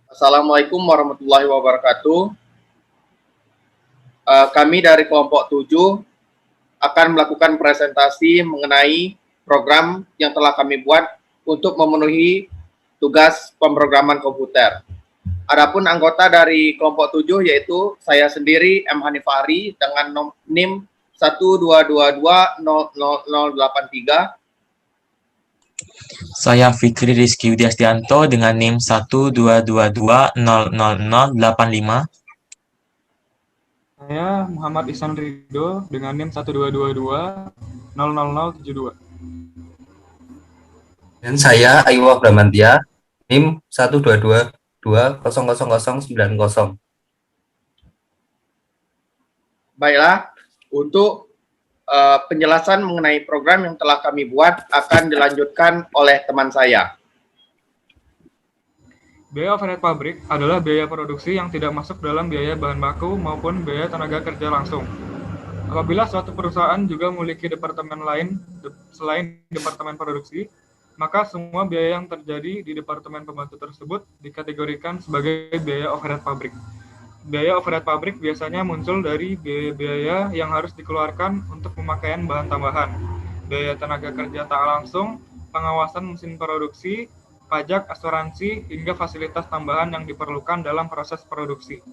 Assalamualaikum warahmatullahi wabarakatuh. Kami dari kelompok 7 akan melakukan presentasi mengenai program yang telah kami buat untuk memenuhi tugas pemrograman komputer. Adapun anggota dari kelompok 7 yaitu saya sendiri M. Hanifari dengan NIM 122200083. Saya Fikri Rizky Widiasdianto dengan NIM 122200085. Saya Muhammad Ihsan Ridho dengan NIM 122200072. Dan saya Aywa Bramantia, NIM 122200090. Baiklah, untuk penjelasan mengenai program yang telah kami buat akan dilanjutkan oleh teman saya. Biaya overhead pabrik adalah biaya produksi yang tidak masuk dalam biaya bahan baku maupun biaya tenaga kerja langsung. Apabila suatu perusahaan juga memiliki departemen lain selain departemen produksi, maka semua biaya yang terjadi di departemen pembantu tersebut dikategorikan sebagai biaya overhead pabrik. Biaya overhead pabrik biasanya muncul dari biaya-biaya yang harus dikeluarkan untuk pemakaian bahan tambahan, biaya tenaga kerja tak langsung, pengawasan mesin produksi, pajak, asuransi, hingga fasilitas tambahan yang diperlukan dalam proses produksi.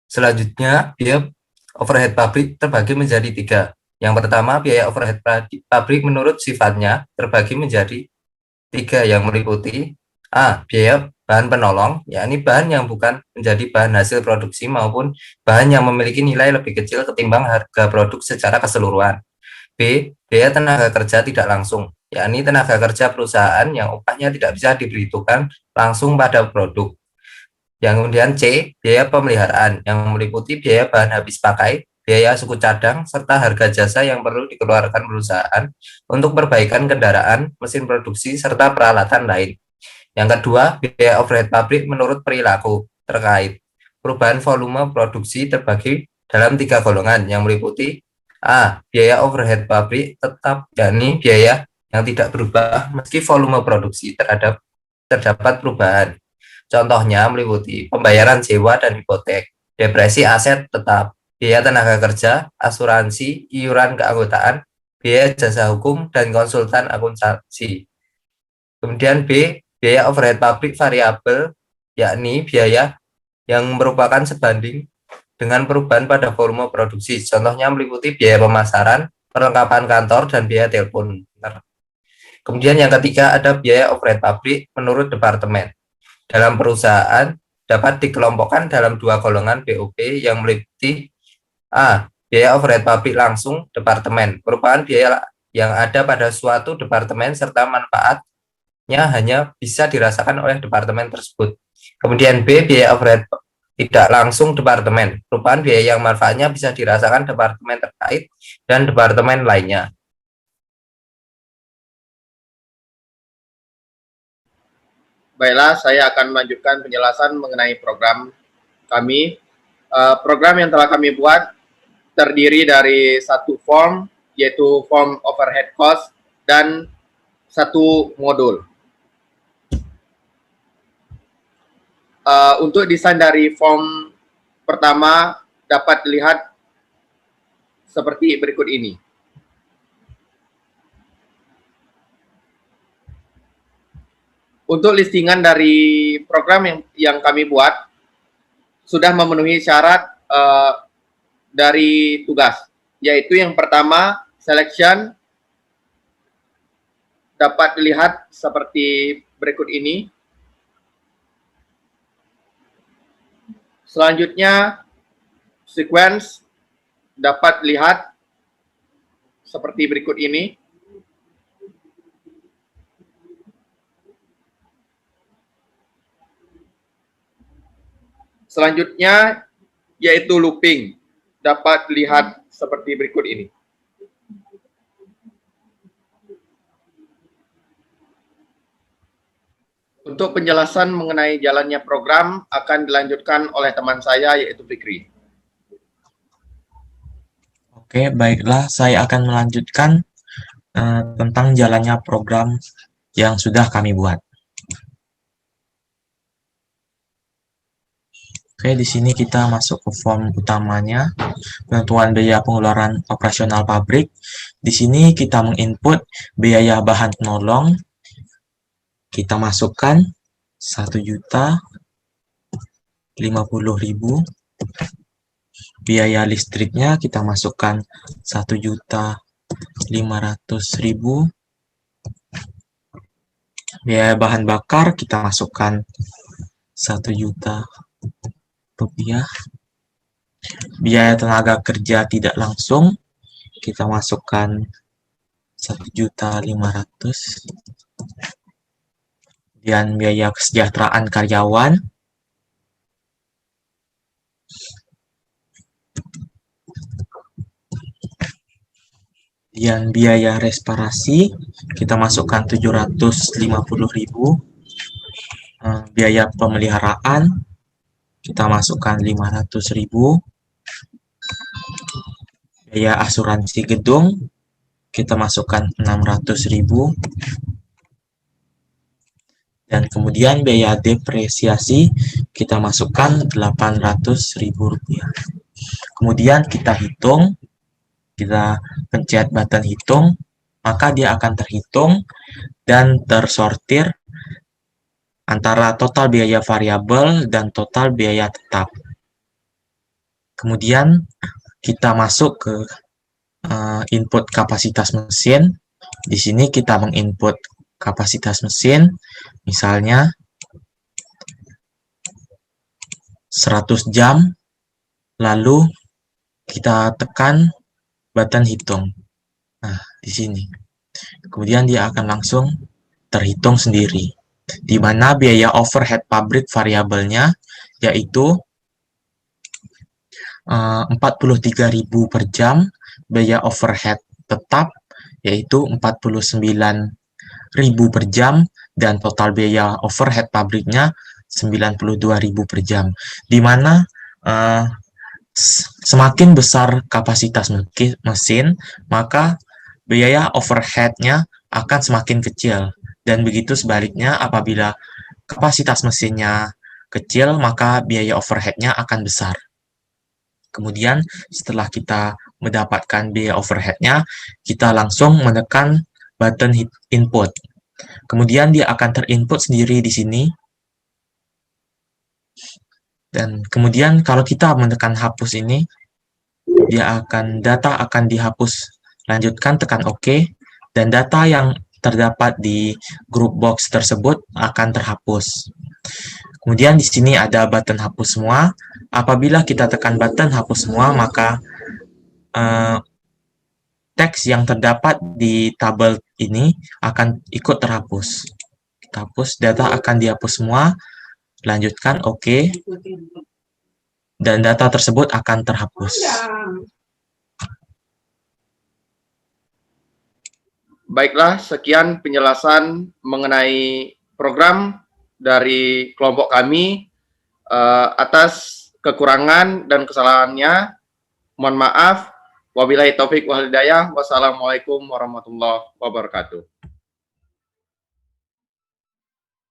Selanjutnya, biaya overhead pabrik terbagi menjadi 3. Yang pertama, biaya overhead pabrik menurut sifatnya terbagi menjadi 3 yang meliputi A. Biaya bahan penolong, yakni bahan yang bukan menjadi bahan hasil produksi maupun bahan yang memiliki nilai lebih kecil ketimbang harga produk secara keseluruhan. B. Biaya tenaga kerja tidak langsung, yakni tenaga kerja perusahaan yang upahnya tidak bisa diperhitungkan langsung pada produk. Yang kemudian C. Biaya pemeliharaan, yang meliputi biaya bahan habis pakai, biaya suku cadang, serta harga jasa yang perlu dikeluarkan perusahaan untuk perbaikan kendaraan, mesin produksi, serta peralatan lain. Yang kedua, biaya overhead pabrik menurut perilaku terkait perubahan volume produksi terbagi dalam 3 golongan yang meliputi A. Biaya overhead pabrik tetap, yakni biaya yang tidak berubah meski volume produksi terdapat perubahan. Contohnya meliputi pembayaran sewa dan hipotek, depresi aset tetap, biaya tenaga kerja, asuransi, iuran keanggotaan, biaya jasa hukum, dan konsultan akuntansi. Kemudian B. Biaya overhead pabrik variabel, yakni biaya yang merupakan sebanding dengan perubahan pada volume produksi. Contohnya meliputi biaya pemasaran, perlengkapan kantor, dan biaya telepon. Kemudian yang ketiga ada biaya overhead pabrik menurut departemen. Dalam perusahaan dapat dikelompokkan dalam 2 golongan BOP yang meliputi A. Biaya overhead pabrik langsung departemen, merupakan biaya yang ada pada suatu departemen serta manfaatnya hanya bisa dirasakan oleh departemen tersebut. Kemudian B. Biaya overhead tidak langsung departemen, merupakan biaya yang manfaatnya bisa dirasakan departemen terkait dan departemen lainnya. Baiklah, saya akan melanjutkan penjelasan mengenai program kami. Program yang telah kami buat terdiri dari 1 form, yaitu form overhead cost, dan 1 modul. Untuk desain dari form pertama dapat dilihat seperti berikut ini. Untuk listingan dari program yang kami buat sudah memenuhi syarat dari tugas, yaitu yang pertama selection, dapat dilihat seperti berikut ini. Selanjutnya sequence, dapat dilihat seperti berikut ini. Selanjutnya yaitu looping, dapat dilihat seperti berikut ini. Untuk penjelasan mengenai jalannya program akan dilanjutkan oleh teman saya yaitu Fikri. Oke, baiklah, saya akan melanjutkan tentang jalannya program yang sudah kami buat. Oke, di sini kita masuk ke form utamanya, penentuan biaya pengeluaran operasional pabrik. Di sini kita menginput biaya bahan penolong. Kita masukkan 1.050.000. Biaya listriknya kita masukkan 1.500.000. Biaya bahan bakar kita masukkan 1 juta rupiah. Biaya tenaga kerja tidak langsung kita masukkan 1.500.000. Kemudian biaya kesejahteraan karyawan dan biaya resparasi kita masukkan 750.000. Biaya pemeliharaan kita masukkan 500.000. Biaya asuransi gedung kita masukkan 600.000. Dan kemudian biaya depresiasi kita masukkan 800.000 rupiah. Kemudian kita hitung, kita pencet button hitung, maka dia akan terhitung dan tersortir antara total biaya variabel dan total biaya tetap. Kemudian kita masuk ke input kapasitas mesin. Di sini kita menginput kapasitas mesin, misalnya 100 jam, lalu kita tekan button hitung. Nah, di sini. Kemudian dia akan langsung terhitung sendiri, di mana biaya overhead pabrik variabelnya yaitu 43.000 per jam, biaya overhead tetap yaitu 49.000 per jam, dan total biaya overhead pabriknya 92.000 per jam, di mana semakin besar kapasitas mesin, maka biaya overhead-nya akan semakin kecil. Dan begitu sebaliknya, apabila kapasitas mesinnya kecil, maka biaya overhead-nya akan besar. Kemudian setelah kita mendapatkan biaya overhead-nya, kita langsung menekan button input. Kemudian dia akan terinput sendiri di sini. Dan kemudian kalau kita menekan hapus ini, data akan dihapus. Lanjutkan, tekan OK, dan data yang terdapat di group box tersebut akan terhapus. Kemudian di sini ada button hapus semua. Apabila kita tekan button hapus semua, maka teks yang terdapat di tabel ini akan ikut terhapus. Kita hapus, data akan dihapus semua. Lanjutkan OK, dan data tersebut akan terhapus. Baiklah, sekian penjelasan mengenai program dari kelompok kami. Atas kekurangan dan kesalahannya, mohon maaf. Wabillahi taufik wal hidayah. Wassalamualaikum warahmatullahi wabarakatuh.